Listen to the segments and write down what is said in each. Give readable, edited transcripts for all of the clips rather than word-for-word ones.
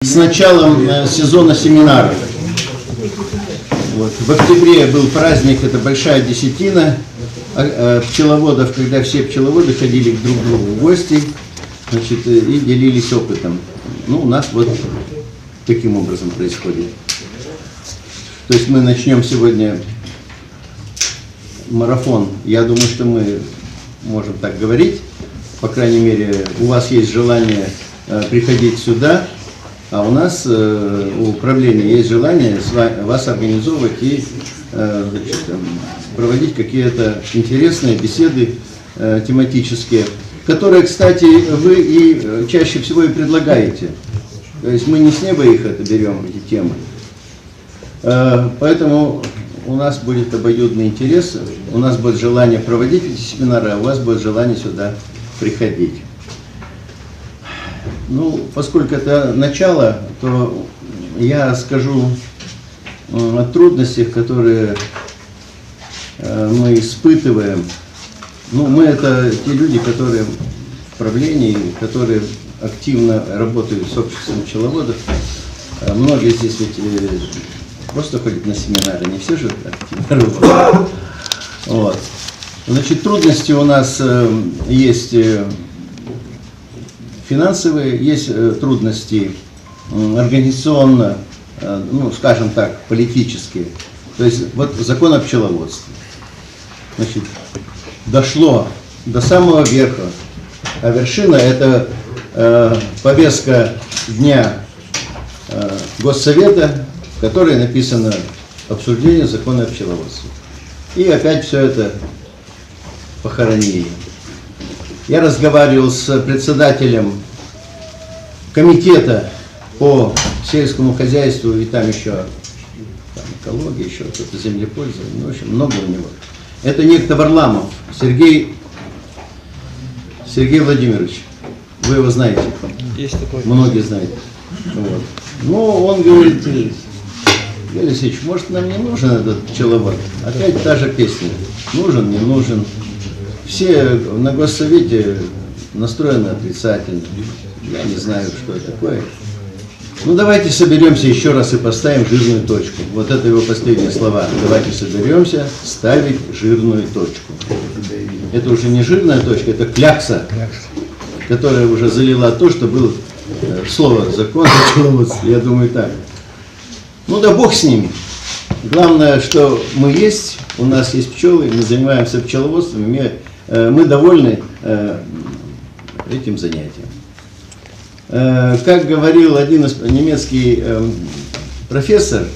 С началом сезона семинаров. Вот. В октябре был праздник, это Большая Десятина пчеловодов, когда все пчеловоды ходили друг к другу в гости, значит, и делились опытом. Ну, у нас вот таким образом происходит. То есть мы начнем сегодня марафон. Я думаю, что мы можем так говорить. По крайней мере, у вас есть желание приходить сюда. А у нас, у управления, есть желание вас организовывать и значит, проводить какие-то интересные беседы тематические, которые, кстати, вы и чаще всего и предлагаете. То есть мы не с неба их это берем, эти темы. Поэтому у нас будет обоюдный интерес, у нас будет желание проводить эти семинары, а у вас будет желание сюда приходить. Ну, поскольку это начало, то я скажу о трудностях, которые мы испытываем. Ну, мы это те люди, которые в правлении, которые активно работают с обществом пчеловодов. Многие здесь ведь просто ходят на семинары, не все же активно работают. Вот. Значит, трудности у нас есть финансовые, есть трудности организационно, ну, скажем так, политические. То есть вот закон о пчеловодстве. Значит, дошло до самого верха, а вершина – это повестка дня Госсовета, в которой написано обсуждение закона о пчеловодстве. И опять все это похоронили. Я разговаривал с председателем комитета по сельскому хозяйству, и там еще там, экология, еще что-то, землепользование, в общем, много у него. Это некто Варламов, Сергей Владимирович. Вы его знаете? Есть такой. Многие знают. Вот. Ну, он говорит: Юрий Алексеевич, может, нам не нужен этот пчеловод? Опять та же песня. Нужен, не нужен. Все на Госсовете настроены отрицательно. Я не знаю, что это такое. Ну, давайте соберемся еще раз и поставим жирную точку. Вот это его последние слова. Давайте соберемся ставить жирную точку. Это уже не жирная точка, это клякса, которая уже залила то, что было слово закон о пчеловодстве. Я думаю так. Ну да бог с ними. Главное, что мы есть, у нас есть пчелы, мы занимаемся пчеловодством, мы довольны этим занятием. Как говорил один немецкий профессор,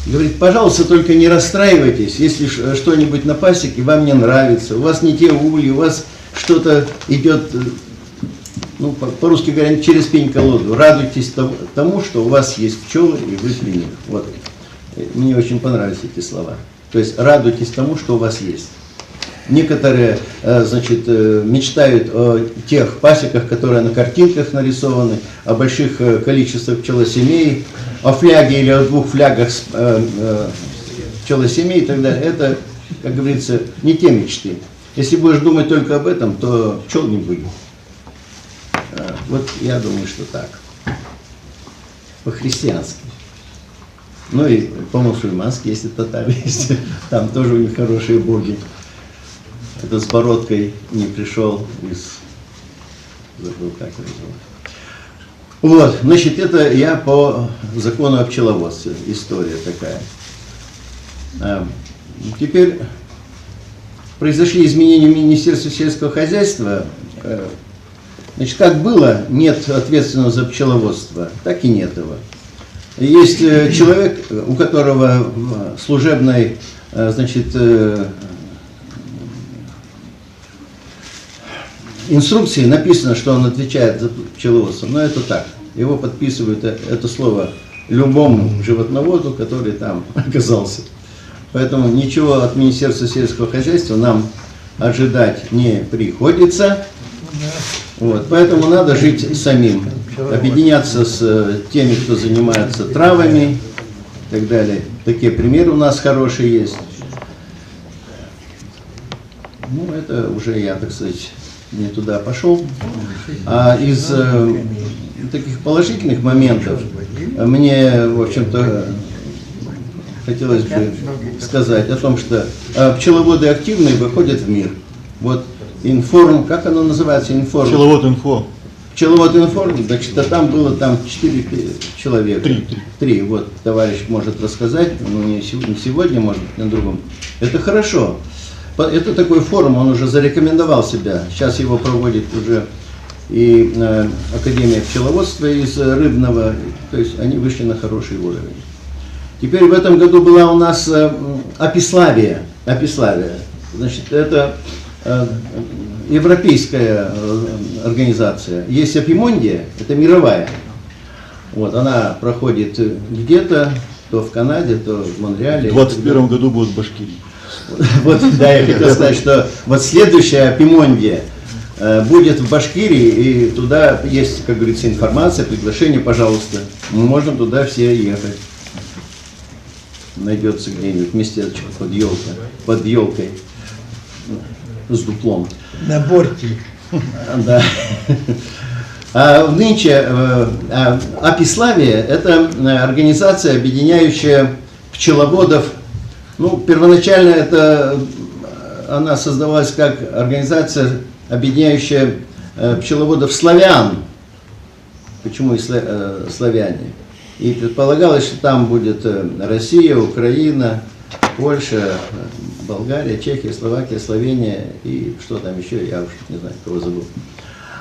говорит: пожалуйста, только не расстраивайтесь, если что-нибудь на пасеке вам не нравится, у вас не те ульи, у вас что-то идет, ну, по-русски говоря, через пень-колоду. Радуйтесь тому, что у вас есть пчелы, и вы при них. Вот. Мне очень понравились эти слова. То есть радуйтесь тому, что у вас есть. Некоторые, значит, мечтают о тех пасеках, которые на картинках нарисованы, о больших количествах пчелосемей, о фляге или о 2 флягах пчелосемей и так далее. Это, как говорится, не те мечты. Если будешь думать только об этом, то пчел не будет. Вот я думаю, что так. По-христиански. Ну и по-мусульмански, если татары есть, там тоже у них хорошие боги. Это с бородкой не пришел забыл, как его зовут. Вот, значит, это я по закону о пчеловодстве, история такая. Теперь произошли изменения в Министерстве сельского хозяйства. Значит, как было, нет ответственного за пчеловодство, так и нет его. Есть человек, у которого в служебной, значит, инструкции написано, что он отвечает за пчеловодство, но это так. Его подписывают это слово любому животноводу, который там оказался. Поэтому ничего от Министерства сельского хозяйства нам ожидать не приходится. Вот, поэтому надо жить самим, объединяться с теми, кто занимается травами и так далее. Такие примеры у нас хорошие есть. Ну, это уже я, так сказать, не туда пошел. А из таких положительных моментов мне, в общем-то, хотелось бы сказать о том, что пчеловоды активные выходят в мир. Вот информ, как оно называется? Информ. Пчеловод.инфо. Пчеловод.инфо, значит, а там было 4 человека. Три. Вот товарищ может рассказать, ну, не сегодня, может быть, на другом. Это хорошо. Это такой форум, он уже зарекомендовал себя. Сейчас его проводит уже и Академия пчеловодства из Рыбного. То есть они вышли на хороший уровень. Теперь в этом году была у нас Апиславия. Значит, это европейская организация. Есть Апимондия, это мировая. Вот, она проходит где-то, то в Канаде, то в Монреале. В 2021 году будет в Башкирии. Вот, да, я хотел сказать, что вот следующая Апимондия будет в Башкирии, и туда есть, как говорится, информация, приглашение, пожалуйста. Мы можем туда все ехать. Найдется где-нибудь местечко под елкой с дуплом. На борте. Да. А нынче Апиславия – это организация, объединяющая пчеловодов. Ну, первоначально она создавалась как организация, объединяющая пчеловодов славян. Почему и славяне? И предполагалось, что там будет Россия, Украина, Польша, Болгария, Чехия, Словакия, Словения и что там еще, я уж не знаю, кого забыл.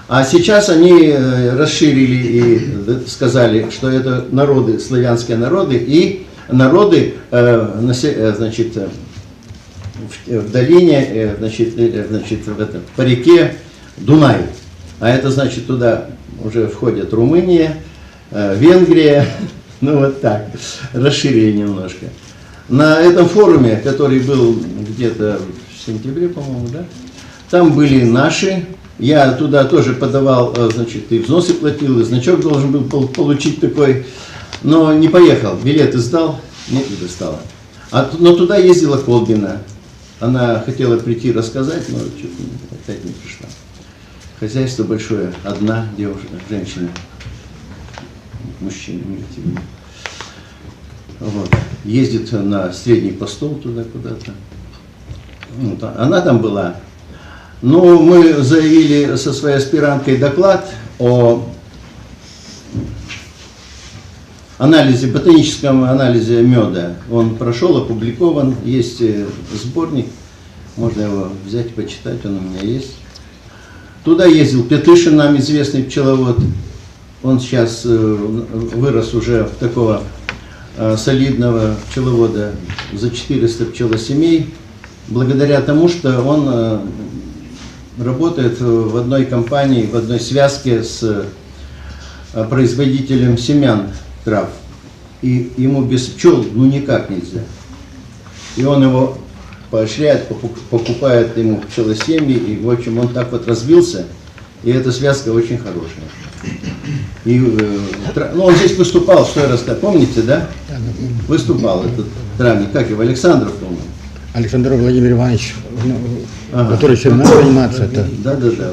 А сейчас они расширили и сказали, что это народы, славянские народы и народы, значит, в долине, значит, по реке Дунай. А это значит, туда уже входят Румыния, Венгрия, ну вот так, расширили немножко. На этом форуме, который был где-то в сентябре, по-моему, да, там были наши, я туда тоже подавал, значит, и взносы платил, и значок должен был получить такой, но не поехал, билеты сдал, некогда стало. Но туда ездила Колбина, она хотела прийти рассказать, но что-то опять не пришла. Хозяйство большое, одна девушка, женщина. Мужчина, вот. Ездит на средний постол туда куда-то. Вот. Она там была. Но мы заявили со своей аспиранткой доклад о анализе, ботаническом анализе меда. Он прошел, опубликован, есть сборник, можно его взять и почитать, он у меня есть. Туда ездил Петышин, нам известный пчеловод. Он сейчас вырос уже в такого солидного пчеловода за 400 пчелосемей, благодаря тому, что он работает в одной компании, в одной связке с производителем семян трав. И ему без пчел ну никак нельзя. И он его поощряет, покупает ему пчелосемьи, и в общем он так вот развился, и эта связка очень хорошая. И, ну, он здесь выступал, что я рассказал, помните, да? Выступал этот травник, как его, Александров, по-моему. Александр Владимир Иванович, который семена занимается, это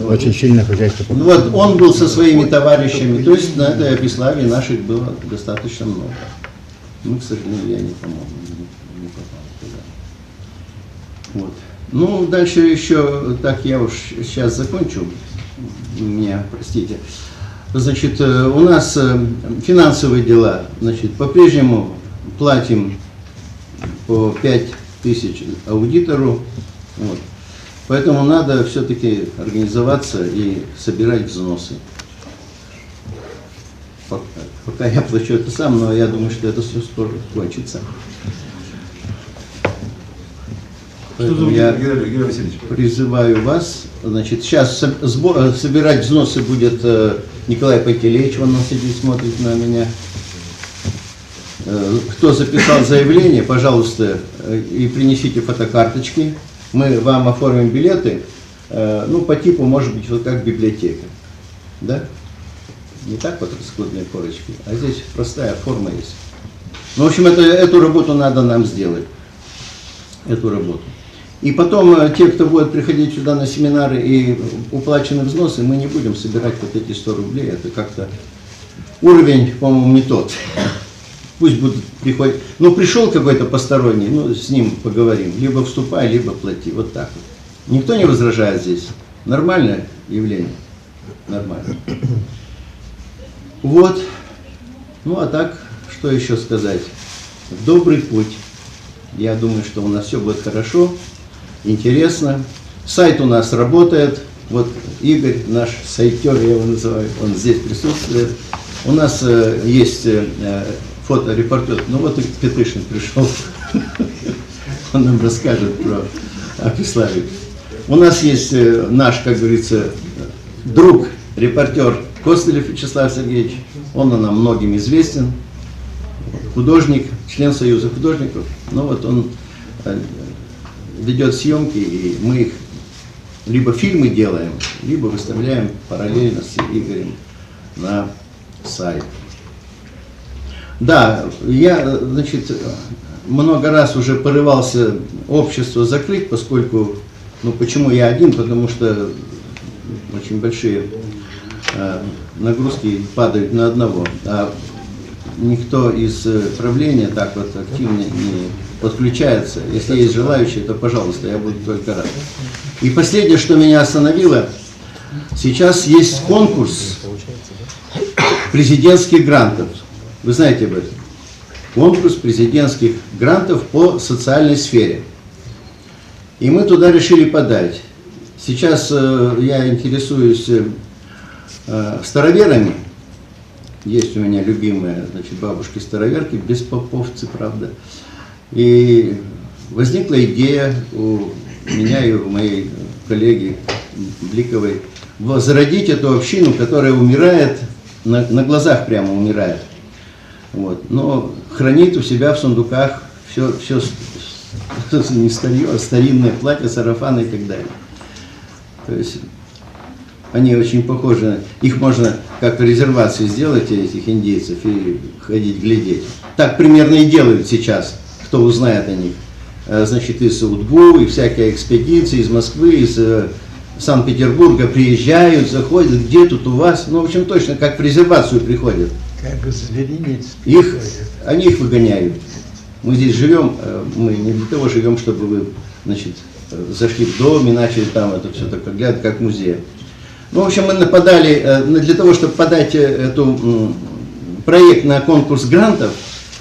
очень сильное хозяйство. Ну, вот он был со своими товарищами, то есть на этой Апиславии наших было достаточно много. Ну, к сожалению, я не помог, не попал туда. Вот. Ну, дальше еще, так я уж сейчас закончу, меня, простите. Значит, у нас финансовые дела, значит, по-прежнему платим по 5000 аудитору, вот. Поэтому надо все-таки организоваться и собирать взносы. Пока я плачу это сам, но я думаю, что это все скоро кончится. Поэтому я призываю вас, значит, сейчас собирать взносы будет Николай Пантелеич, он сидит, смотрит на меня. Кто записал заявление, пожалуйста, и принесите фотокарточки. Мы вам оформим билеты, ну, по типу, может быть, вот как библиотека. Да? Не так вот расходные корочки, а здесь простая форма есть. Ну, в общем, эту работу надо нам сделать. Эту работу. И потом те, кто будет приходить сюда на семинары и уплачены взносы, мы не будем собирать вот эти 100 рублей. Это как-то уровень, по-моему, не тот. Пусть будут приходить. Ну, пришел какой-то посторонний, ну, с ним поговорим. Либо вступай, либо плати. Вот так вот. Никто не возражает здесь. Нормальное явление. Нормально. Вот. Ну, а так, что еще сказать? Добрый путь. Я думаю, что у нас все будет хорошо, интересно. Сайт у нас работает. Вот Игорь, наш сайтер, я его называю, он здесь присутствует. У нас есть фоторепортер. Ну вот и Петышин пришел. Он нам расскажет про Апиславик. У нас есть наш, как говорится, друг, репортер Костылев Вячеслав Сергеевич. Он нам многим известен. Художник, член Союза художников. Ну вот он ведет съемки, и мы их либо фильмы делаем, либо выставляем параллельно с Игорем на сайт. Да, я, значит, много раз уже порывался общество закрыть, поскольку, ну почему я один, потому что очень большие нагрузки падают на одного, а никто из правления так вот активно не подключается. Если есть желающие, то, пожалуйста, я буду только рад. И последнее, что меня остановило, сейчас есть конкурс президентских грантов. Вы знаете об этом? Конкурс президентских грантов по социальной сфере. И мы туда решили подать. Сейчас я интересуюсь староверами. Есть у меня любимые, значит, бабушки-староверки, беспоповцы, правда. И возникла идея у меня и у моей коллеги Бликовой возродить эту общину, которая умирает, на глазах прямо умирает. Вот. Но хранит у себя в сундуках все не старье, а старинное платье, сарафаны и так далее. То есть они очень похожи, их можно как в резервации сделать, этих индейцев, и ходить глядеть. Так примерно и делают сейчас, кто узнает о них. Значит, из УДГУ, и всякие экспедиции из Москвы, из Санкт-Петербурга приезжают, заходят, где тут у вас, ну, в общем, точно как в резервацию приходят. Как зверинец. Они их выгоняют. Мы здесь живем, мы не для того живем, чтобы вы, значит, зашли в дом и начали там это все так глядать, как музей. Ну, в общем, мы нападали, для того, чтобы подать проект на конкурс грантов,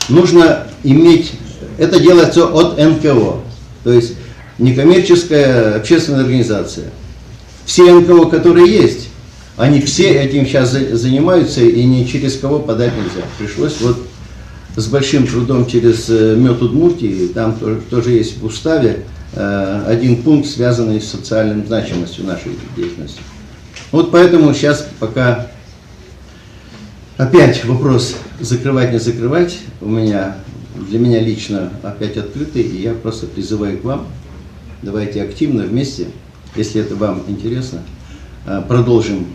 нужно иметь, это делается от НКО, то есть некоммерческая общественная организация. Все НКО, которые есть, они все этим сейчас занимаются, и ни через кого подать нельзя. Пришлось вот с большим трудом через МЕД Удмуртии, там тоже есть в уставе один пункт, связанный с социальной значимостью нашей деятельности. Вот поэтому сейчас пока опять вопрос закрывать, не закрывать, для меня лично опять открытый, и я просто призываю к вам, давайте активно вместе, если это вам интересно, продолжим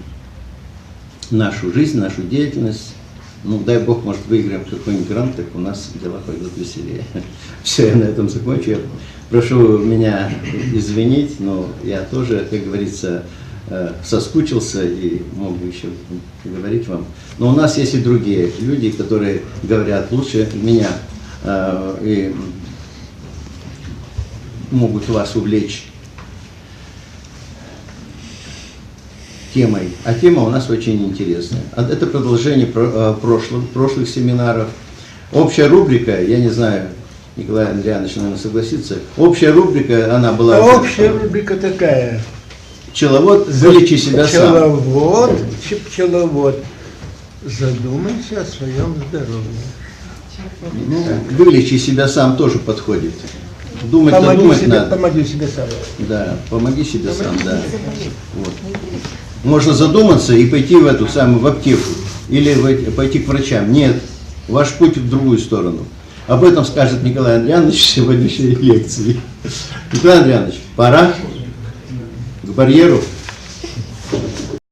нашу жизнь, нашу деятельность. Ну, дай Бог, может, выиграем какой-нибудь грант, так у нас дела пойдут веселее. Все, я на этом закончу. Я прошу меня извинить, но я тоже, как говорится, соскучился и мог бы еще говорить вам. Но у нас есть и другие люди, которые говорят лучше меня и могут вас увлечь темой. А тема у нас очень интересная. Это продолжение прошлых семинаров. Общая рубрика, я не знаю, Николай Андрианович, наверное, согласится. Общая рубрика, она была... Общая рубрика такая. Пчеловод, вылечи себя сам. Пчеловод, задумайся о своем здоровье. Ну, вылечи себя сам тоже подходит. Думать-то думать надо. Помоги себе сам. Да, помоги себе сам, да. Вот. Можно задуматься и пойти в эту самую, в аптеку. Или пойти к врачам. Нет, ваш путь в другую сторону. Об этом скажет Николай Андрианович в сегодняшней лекции. Николай Андрианович, пора к барьеру.